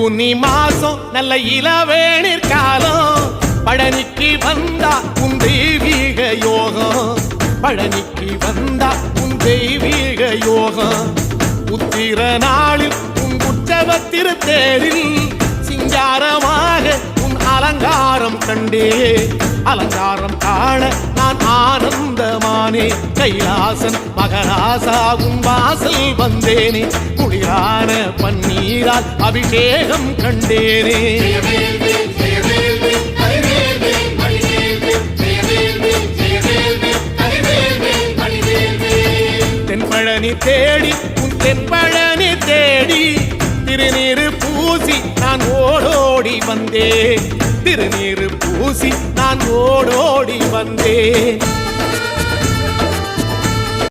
பூனி மாசம் நல்ல இளவேணிற் காலம் பழனிக்கு வந்தா உன் தெய்வீக யோகம் பழனிக்கு வந்தா உன் தெய்வீக யோகம் உத்திர நாளில் உன் உற்சவ திருத்தேரில் சிங்காரமாக உன் அலங்காரம் கண்டே அலங்காரம் காண நான் ஆனந்தமானே கைலாசன் மகராசா உன் வாசல் வந்தேனே குளிரான பன்னீரால் அபிஷேகம் கண்டேனே தென்பழனி தேடி உன் தென்பழனி தேடி திருநீரு பூசி நான் ஓடோடி வந்தேன் திருநீரு பூசி நான் ஓடோடி வந்தேன்